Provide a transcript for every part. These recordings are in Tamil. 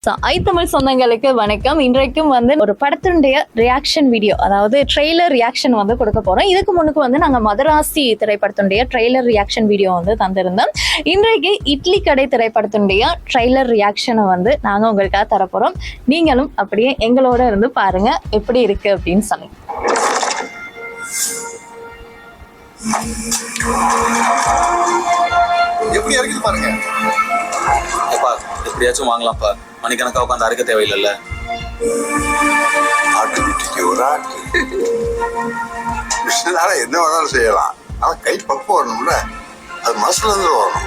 தமிழ் சொந்தங்களுக்கு வணக்கம். இன்றைக்கும் வந்து ஒரு படத்தினுடைய ரியாக்ஷன் வீடியோ, அதாவது ட்ரெய்லர் ரியாக்ஷன் வந்து கொடுக்க போறோம். இதுக்கு முன்னுக்கு வந்து நாங்க மதராசி திரைப்படத்தினுடைய ட்ரெய்லர் ரியாக்ஷன் வீடியோ வந்து தந்திருந்தோம். இன்றைக்கு இட்லி கடை திரைப்படத்தினுடைய ட்ரெய்லர் ரியாக்ஷனை வந்து நாங்க உங்களுக்காக தரப்போறோம். நீங்களும் அப்படியே எங்களோட இருந்து பாருங்க எப்படி இருக்கு அப்படின்னு சொல்லி. எப்படி இருக்குது பாருங்க. எப்படியாச்சும் வாங்கலாம்ப்பா. மணிக்கணக்கா உட்காந்து அறுக்க தேவையில்லைல்ல. ஆட்டுக்குட்டிக்கு ஒரு ஆட்டு மிஷினால என்ன வேணாலும் செய்யலாம். ஆனா கை பக்கம் வரணும்ல, அது மனசுல இருந்து வரணும்.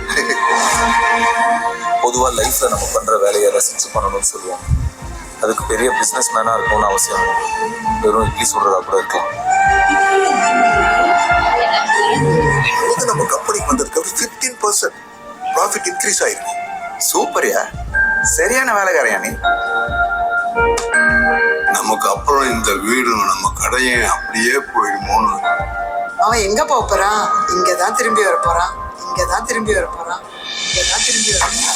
பொதுவா லைஃப்ல நம்ம பண்ற வேலையை ரசிச்சு பண்ணணும்னு சொல்லுவோம். அதுக்கு பெரிய பிசினஸ் மேனா இருக்கணும்னு அவசியம். வெறும் இட்லி சுடுறதா கூட இருக்கலாம். நம்ம கம்பெனிக்கு வந்திருக்க 15% ப்ராஃபிட் இன்க்ரீஸ் ஆயிருக்கு. சூப்பர்யா, சரியான வேலைக்காரையா நீ. நமக்கு அப்புறம் இந்த வீடும் நம்ம கடையும் அப்படியே போயிடுமோன்னு. அவன் எங்க போறான்? இங்கதான் திரும்பி வர போறான். இங்கதான் திரும்பி வர போறான். இங்கதான் திரும்பி வர போறான்.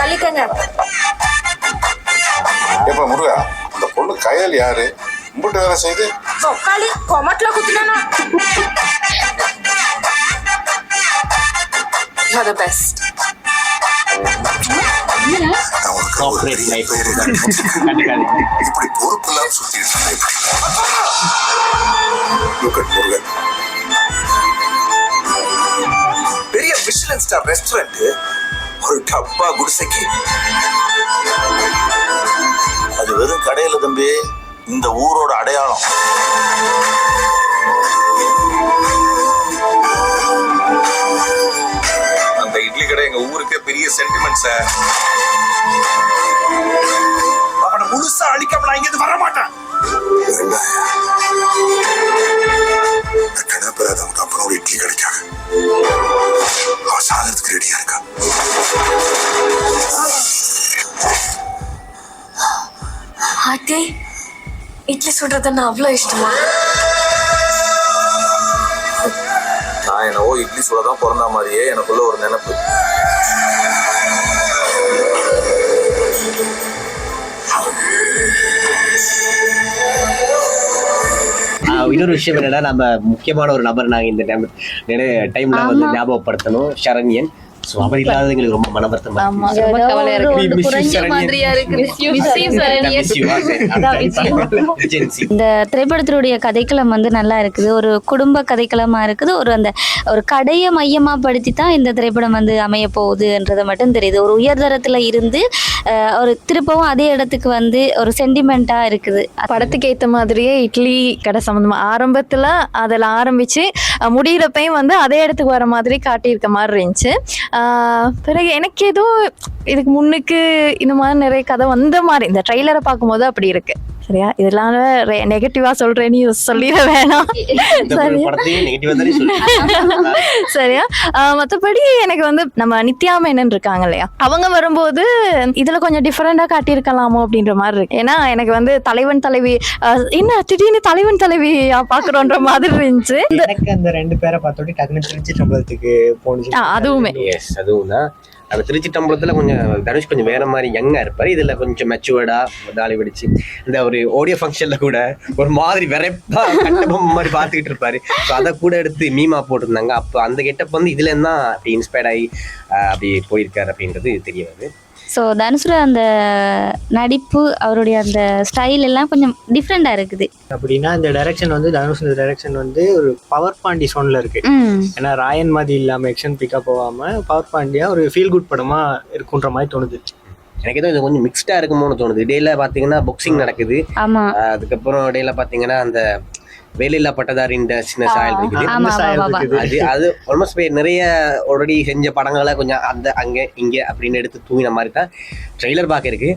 கலிக்கங்க. எப்ப முருகா, அந்த பொண்ணு கையல் யாரு? உங்கள்கிட்ட வேலை செய்து சொக்காளி கொமட்ல குத்துனா. You're the best. இப்படி பொறுப்பு எல்லாம் சுத்தி முருகன் பெரிய மிஷிலன் ஸ்டார் ரெஸ்டாரண்ட் ஒரு டப்பா குடிசைக்கு. அது வெறும் கடையில தம்பி, இந்த ஊரோட அடையாளம். அந்த இட்லி கடை எங்க ஊருக்கே பெரிய சென்டிமெண்ட் சார். அவனை முழுசா அழிக்காம நான் இங்க வர மாட்டேன். கணப்பராதவங்க அப்புறம் ஒரு இட்லி கிடைக்காது. அவன் சாதனத்துக்கு ரெடியா இருக்கா. ஆட்டி, இட்லி சுடுறதுன்னு அவ்வளோ இஷ்டமா? நான் என்னவோ இட்லி சுடதான் பிறந்த மாதிரியே எனக்குள்ள ஒரு நினைப்பு. இன்னொரு விஷயம் என்னன்னா, நம்ம முக்கியமான ஒரு நபர் நாங்க இந்த டைம்ல வந்து ஞாபகப்படுத்தணும். சரண்யன். அவர் இல்லாதது எங்களுக்கு ரொம்ப மனவருத்தமா இந்த திரைப்படத்தினுடைய கதைக்களம் வந்து நல்லா இருக்குது. ஒரு குடும்ப கதைக்களமா இருக்குது. ஒரு கடையை மையமா படுத்தி தான் இந்த திரைப்படம் வந்து அமைய போகுதுன்றதை மட்டும் தெரியுது. ஒரு உயர்தரத்துல இருந்து ஒரு திருப்பவும் அதே இடத்துக்கு வந்து ஒரு சென்டிமெண்டா இருக்குது. படத்துக்கு ஏற்ற மாதிரியே இட்லி கடை சம்பந்தமா ஆரம்பத்துல அதில் ஆரம்பிச்சு முடிகிறப்பையும் வந்து அதே இடத்துக்கு வர மாதிரி காட்டியிருக்க மாதிரி இருந்துச்சு. பிறகு எனக்கு ஏதோ இதுக்கு முன்னுக்கு இந்த மாதிரி நிறைய கதை வந்த மாதிரி இந்த ட்ரெய்லரை பார்க்கும்போது அப்படி இருக்கு. சரியா, இதெல்லாம் நெகட்டிவா சொல்றேன், நீ சொல்லிட வேணாம். சரியா, மற்றபடி எனக்கு வந்து நம்ம நித்யா மேனன் இருக்காங்க இல்லையா, அவங்க வரும்போது இதுல கொஞ்சம் டிஃபரெண்டா காட்டியிருக்கலாமோ அப்படின்ற மாதிரி இருக்கு. ஏன்னா எனக்கு வந்து தலைவன் தலைவி என்ன திடீர்னு தலைவன் தலைவி பாக்குறோன்ற மாதிரி இருந்துச்சு. எனக்கு அந்த ரெண்டு பேரை பார்த்தோடி டக்குனு திருச்சி சம்பளத்துக்கு போனுச்சு. அதுவுமே அதுவும் தான். அந்த திருச்சி டம்பளத்துல கொஞ்சம் தனுஷ் கொஞ்சம் வேற மாதிரி யங்கா இருப்பாரு. இதுல கொஞ்சம் மெச்சுவர்டா தாலி வெடிச்சு இந்த ஒரு ஆடியோ ஃபங்க்ஷன்ல கூட ஒரு மாதிரி வெறைப்பா கட்டபொம்மை மாதிரி பாத்துக்கிட்டு இருப்பாரு. ஸோ அதை கூட எடுத்து மீமா போட்டிருந்தாங்க. அப்போ அந்த கெட்டப் வந்து இதுல இருந்தா அப்படி இன்ஸ்பயர்ட் ஆகி அப்படி போயிருக்காரு அப்படின்றது தெரிய வருது. ஸோ தனுஷோட அந்த நடிப்பு, அவருடைய அந்த ஸ்டைல் எல்லாம் கொஞ்சம் டிஃப்ரெண்டா இருக்குது. அப்படின்னா இந்த டைரக்ஷன் வந்து தனுஷ் டைரக்ஷன் வந்து ஒரு பவர் பாண்டி சோன்ல இருக்கு. ஏன்னா ராயன் மாதிரி இல்லாம எக்ஷன் பிக்கா போகாம பவர் பாண்டியா ஒரு ஃபீல் குட் படமா இருக்குன்ற மாதிரி தோணுது. எனக்கு ஏதோ இது கொஞ்சம் மிக்ஸ்டா இருக்குமோன்னு தோணுது. இடையில பாத்தீங்கன்னா பாக்ஸிங் நடக்குது. அதுக்கப்புறம் இடையில பாத்தீங்கன்னா அந்த வேலையில்லா பட்டதாரின் சின்ன சாயல் இருக்குது. அது ஆல்மோஸ்ட் நிறைய ஆல்ரெடி செஞ்ச படங்களை கொஞ்சம் அந்த அங்க இங்க அப்படின்னு எடுத்து தூங்கின மாதிரி தான் ட்ரெய்லர் பார்க்க இருக்கு.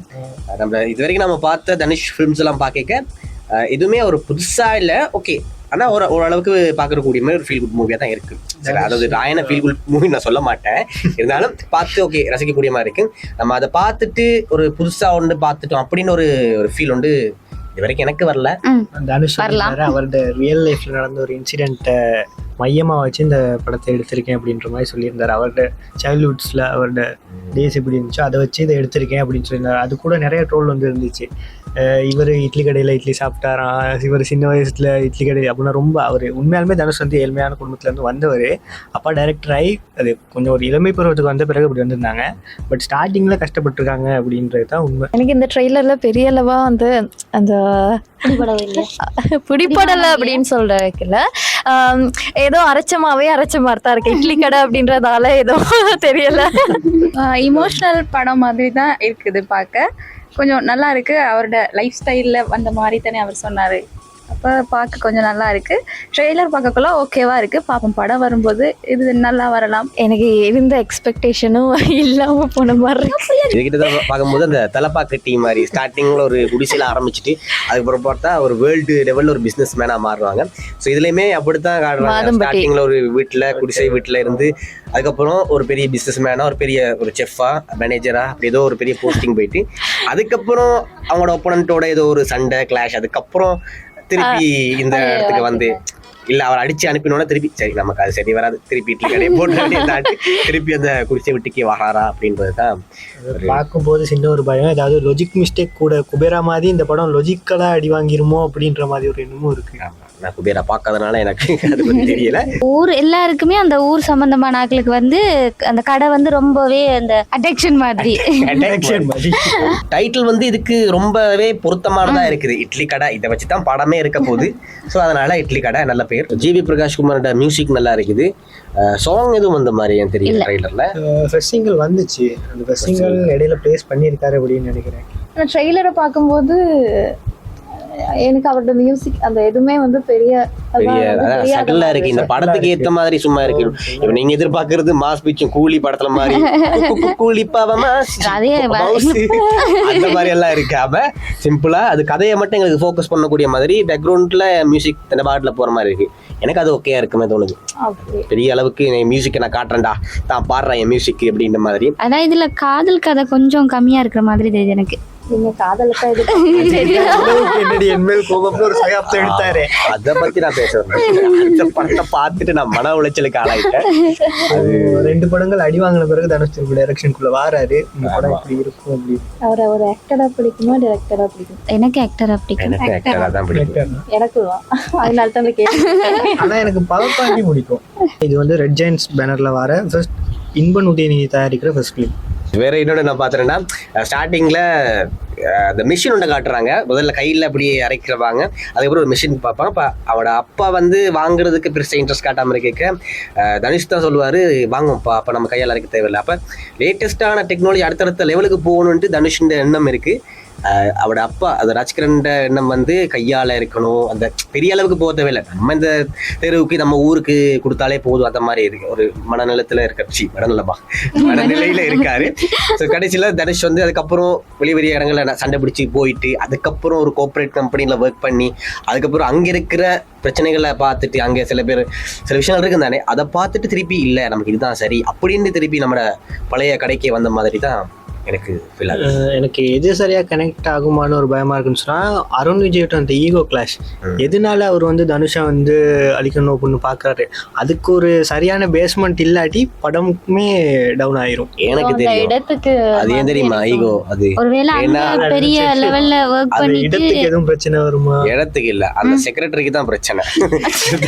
நம்ம இது வரைக்கும் நம்ம பார்த்த தனுஷ் ஃபிலிம்ஸ் எல்லாம் பார்க்க எதுவுமே ஒரு புதுசா இல்லை. ஓகே, ஆனா ஓரளவுக்கு பார்க்கக்கூடிய மாதிரி ஒரு ஃபீல் குட் மூவியா தான் இருக்கு. சரி, அதாவது ராயன ஃபீல் குட் மூவி நான் சொல்ல மாட்டேன், இருந்தாலும் பார்த்து ஓகே ரசிக்கக்கூடிய மாதிரி இருக்கு. நம்ம அதை பார்த்துட்டு ஒரு புதுசா ஒன்று பார்த்துட்டோம் அப்படின்னு ஒரு ஃபீல் உண்டு இது வரைக்கும் எனக்கு வரல. தனுஷ் அவரோட ரியல் லைஃப்ல நடந்த ஒரு இன்சிடென்ட்டை மையமாக வச்சு இந்த படத்தை எடுத்திருக்கேன் அப்படின்ற மாதிரி சொல்லியிருந்தார். அவரோட சைல்ட்ஹுட்ஸில் அவரோட டேஸ் எப்படி இருந்துச்சோ அதை வச்சு இதை எடுத்திருக்கேன் அப்படின்னு சொல்லியிருந்தார். அது கூட நிறைய ட்ரோல் வந்து இருந்துச்சு. இவர் இட்லி கடையில் இட்லி சாப்பிட்டாராம், இவர் சின்ன வயசில் இட்லி கடை அப்படின்னா ரொம்ப அவர் உண்மையாலுமே தனுஷ் வந்து ஏழ்மையான குடும்பத்துலேருந்து வந்தவர். அப்பா டைரக்டர் ஆகி அது கொஞ்சம் ஒரு இளமை பருவத்துக்கு வந்த பிறகு அப்படி வந்திருந்தாங்க. பட் ஸ்டார்டிங்கில் கஷ்டப்பட்டுருக்காங்க அப்படின்றது தான் உண்மை. எனக்கு இந்த ட்ரெய்லர்ல பெரிய அளவா வந்து அந்த பிடிப்படலை அப்படின்னு சொல்றதுக்குல ஏதோ அரைச்ச மாதிரி தான் இருக்கு. இட்லி கடை அப்படின்றதால ஏதோ தெரியல. இமோஷனல் படம் மாதிரி தான் இருக்குது. பார்க்க கொஞ்சம் நல்லா இருக்கு. அவரோட லைஃப் ஸ்டைல்ல வந்த மாதிரி தானே அவர் சொன்னாரு. அப்போ பார்க்க கொஞ்சம் நல்லா இருக்கு. ட்ரெய்லர் பார்க்கக்குள்ள ஓகேவா இருக்கு. பாப்போம் படம் வரும்போது இது நல்லா வரலாம். எனக்கு இருந்த எக்ஸ்பெக்டேஷனும் இல்லாம போன மாதிரி இதுகிட்ட தான் பார்க்கும்போது அந்த தலப்பாக்க டீம் மாதிரி ஸ்டார்டிங்கில் ஒரு குடிசையில் ஆரம்பிச்சுட்டு அதுக்கப்புறம் பார்த்தா ஒரு வேர்ல்டு லெவலில் ஒரு பிஸ்னஸ் மேனாக மாறுவாங்க. ஸோ இதுலேயுமே அப்படித்தான் காட்டுறாங்க. ஸ்டார்டிங்கில் ஒரு வீட்டில் குடிசை வீட்டில் இருந்து அதுக்கப்புறம் ஒரு பெரிய பிஸ்னஸ் மேனாக ஒரு பெரிய ஒரு செஃப்பா மேனேஜரா அப்படி ஏதோ ஒரு பெரிய போஸ்டிங் போயிட்டு அதுக்கப்புறம் அவங்களோட ஒப்பனண்ட்டோட ஏதோ ஒரு சண்டை கிளாஷ், அதுக்கப்புறம் திருப்பி இந்த இடத்துக்கு வந்து இல்ல அவர் அடிச்சு அனுப்பினோட திருப்பி சரி நமக்கு அது சரி வராது, திருப்பி இட்லி கடையை போட்டு திருப்பி அந்த குடிசை விட்டுக்கே வராரா அப்படின்றதுதான் பார்க்கும்போது சின்ன ஒரு பயம். ஏதாவது லாஜிக் மிஸ்டேக் கூட குபேரா மாதிரி இந்த படம் லாஜிக்கலா அடி வாங்கிருமோ அப்படின்ற மாதிரி ஒரு எண்ணமும் இருக்கு. நான் குபேரா பார்க்காதனால எனக்கு அது பத்தி தெரியல. ஊர் எல்லாருக்குமே அந்த ஊர் சம்பந்தமான ஆட்களுக்கு வந்து அந்த கடை வந்து ரொம்பவே அந்த அட்ராக்ஷன் மாதிரி. டைட்டில் வந்து இதுக்கு ரொம்பவே பொருத்தமானதா இருக்குது. இட்லி கடை இதை வச்சுதான் படமே இருக்க போகுது. ஸோ அதனால இட்லி கடை நல்ல பேர். ஜிவி பிரகாஷ் குமாரோட மியூசிக் நல்லா இருக்குது. சாங் எதுவும் வந்த மாதிரி எனக்கு தெரியல. ட்ரெய்லர்ல ஃபர்ஸ்ட் சிங்கிள் வந்துச்சு. அந்த ஃபர்ஸ்ட் சிங்கிள் இடையில பிளேஸ் பண்ணியிருக்காரு அப்படின்னு நினைக்கிறேன். ட்ரெய்லரை பார்க்கும்போது எனக்கு அவரோட மியூசிக் அந்த எதுவுமே வந்து பெரிய சட்டிலா இருக்கு. இந்த படத்துக்கு ஏத்த மாதிரி சும்மா இருக்கு. இப்ப நீங்க எதிர்பார்க்கறது மாஸ் பிச்சும் கூலி படத்துல மாதிரி கூலி அந்த மாதிரி எல்லாம் இருக்காம சிம்பிளா அது கதையை மட்டும் எங்களுக்கு ஃபோக்கஸ் பண்ணக்கூடிய மாதிரி பேக்ரவுண்ட்ல மியூசிக் இந்த பாட்டுல போற மாதிரி இருக்கு. எனக்கு அது ஓகேயா இருக்குமே தோணுது. பெரிய அளவுக்கு மியூசிக் நான் காட்டுறேன்டா தான் பாடுறேன் என் மியூசிக் அப்படின்ற மாதிரி. அதான் இதுல காதல் கதை கொஞ்சம் கம்மியா இருக்கிற மாதிரி தெரியுது எனக்கு. நீங்க காதலுக்கா இது அத பத்தி நான் பேசுறேன். படத்தை பார்த்துட்டு நான் மன உளைச்சலுக்கு ஆளாயிட்டேன். ரெண்டு படங்கள் அடி வாங்கின பிறகு தனுஷ் டைரக்ஷனுக்குள்ள வாராரு. இந்த படம் இப்படி இருக்கும் அப்படி. அவரை ஒரு ஆக்டரா பிடிக்குமா டைரக்டரா பிடிக்கும்? எனக்கு ஆக்டரா பிடிக்கும். எனக்கு ஆக்டரா தான் பிடிக்கும். எனக்கு அதனால தான் கேட்டேன். ஆனா எனக்கு பவர் பாண்டி பிடிக்கும். இது வந்து ரெட் ஜெயின்ஸ் பேனர்ல வர ஃபர்ஸ்ட் இன்பன் உதயநிதி தயாரிக்கிற ஃபர்ஸ்ட் ஃபிலிம். வேற இன்னொன்று நான் பார்த்துட்டேன்னா ஸ்டார்டிங்கில் அந்த மிஷின் ஒன்று காட்டுறாங்க. முதல்ல கையில் அப்படியே அரைக்கிறவாங்க, அதுக்கப்புறம் ஒரு மிஷின் பார்ப்பாங்க. இப்போ அவட அப்பா வந்து வாங்குறதுக்கு பெருசாக இன்ட்ரெஸ்ட் காட்டாமல் இருக்க தனுஷ் தான் சொல்லுவார் வாங்கும்ப்பா, அப்போ நம்ம கையால் அரைக்க தேவையில்லை. அப்போ லேட்டஸ்டான டெக்னாலஜி அடுத்தடுத்த லெவலுக்கு போகணுன்ட்டு தனுஷின் எண்ணம் இருக்குது. அவட அப்பா அது ராஜ்கிரண் எண்ணம் வந்து கையால் இருக்கணும், அந்த பெரிய அளவுக்கு போக தேவையில்லை, நம்ம இந்த தெருவுக்கு நம்ம ஊருக்கு கொடுத்தாலே போதும் அந்த மாதிரி இருக்கு. ஒரு மனநலத்தில் இருக்க மனநிலையில இருக்காரு. ஸோ கடைசியில் தனுஷ் வந்து அதுக்கப்புறம் வெளிய இடங்கள்ல சண்டை பிடிச்சி போயிட்டு அதுக்கப்புறம் ஒரு கோஆப்ரேட் கம்பெனியில் ஒர்க் பண்ணி அதுக்கப்புறம் அங்கே இருக்கிற பிரச்சனைகளை பார்த்துட்டு அங்கே சில விஷயங்கள் இருக்கு தானே, அதை பார்த்துட்டு திருப்பி இல்லை நமக்கு இதுதான் சரி அப்படின்னு திருப்பி நம்ம பழைய கடைக்கு வந்த மாதிரி தான் எனக்கு ஃபீல் ஆகுது. எனக்கு எது சரியா கனெக்ட் ஆகுமான்னு ஒரு பயமா இருக்குன்னு சொன்னா அருண் விஜய்ட்ட அந்த ஈகோ கிளாஷ் எதனால அவர் வந்து தனுஷா வந்து அழிக்கணும் அப்படின்னு பாக்குறாரு. அதுக்கு ஒரு சரியான பேஸ்மெண்ட் இல்லாட்டி படமுமே டவுன் ஆயிரும். எனக்கு தெரியும் அது ஏன் தெரியுமா ஈகோ. அது பெரிய லெவல்ல ஒர்க் பண்ணிட்டு இடத்துக்கு எதுவும் பிரச்சனை வருமா? இடத்துக்கு இல்ல, அந்த செக்ரட்டரிக்கு தான் பிரச்சனை.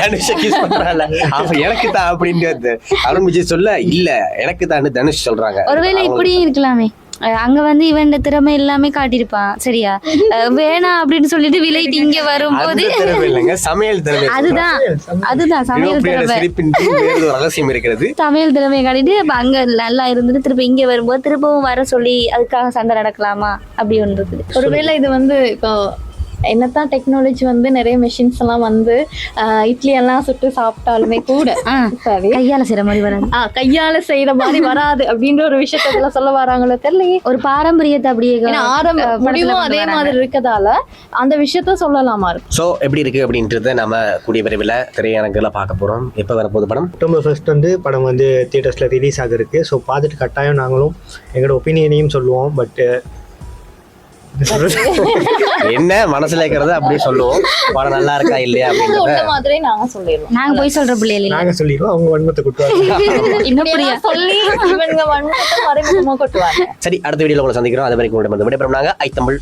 தனுஷை கிஸ் பண்றால அப்ப எனக்கு தான் அப்படின்னு அருண் விஜய் சொல்ல இல்ல எனக்கு தான் தனுஷ் சொல்றாங்க. ஒருவேளை இப்படியும் இருக்கலாமே, அங்க வந்து இவன் திறமை எல்லாமே காட்டியிருப்பான் சரியா, வேணாம் அப்படின்னு சொல்லிட்டு விலைட்டு இங்க வரும்போது சமையல் திறமை, அதுதான் சமையல் திறமை ரகசியம் இருக்கிறது. சமையல் திறமையை காட்டிட்டு அங்க நல்லா இருந்துட்டு திருப்பி இங்க வரும்போது திரும்பவும் வர சொல்லி அதுக்காக சண்டை நடக்கலாமா அப்படி ஒன்று இருக்குது. ஒருவேளை இது வந்து இப்போ என்னத்தான் டெக்னாலஜி வந்து நிறைய மெஷின்ஸ் எல்லாம் வந்து இட்லி எல்லாம் சுட்டு சாப்பிட்டாலுமே கூட கையால செய்யற மாதிரி வராது, கையால செய்யற மாதிரி வராது அப்படின்ற ஒரு விஷயத்த சொல்ல வராங்களோ தெரியலையே. ஒரு பாரம்பரியத்தை அப்படியே முடிவும் அதே மாதிரி இருக்கதால அந்த விஷயத்த சொல்லலாமா இருக்கும். சோ எப்படி இருக்கு அப்படின்றத நம்ம கூடிய விரைவில் திரையரங்குல பார்க்க போறோம். எப்ப வரப்போகுது படம்? அக்டோபர் 1 வந்து படம் வந்து தியேட்டர்ஸ்ல ரிலீஸ் ஆகிருக்கு. ஸோ பார்த்துட்டு கட்டாயம் நாங்களும் எங்களோட ஒப்பீனியனையும் சொல்லுவோம். பட் என்ன மனசுல இருக்கிறத அப்படியே சொல்லுவோம். படம் நல்லா இருக்கா இல்லையா அப்படின்றத உள்ள மாதிரி நாங்க சொல்லிடுவோம். நாங்க போய் சொல்ற பிள்ளைகள் இல்ல. நாங்க சொல்லிடுவோம், அவங்க வன்மத்தை கொட்டுவாங்க. இன்னும் புரியா சொல்லி இவங்க வன்மத்தை மறைமுகமா கொட்டுவாங்க. சரி, அடுத்த வீடியோல உங்களை சந்திக்கிறோம். அது வரைக்கும் உங்களிடம் விடைபெறும் நாங்க ஐ தமிழ்.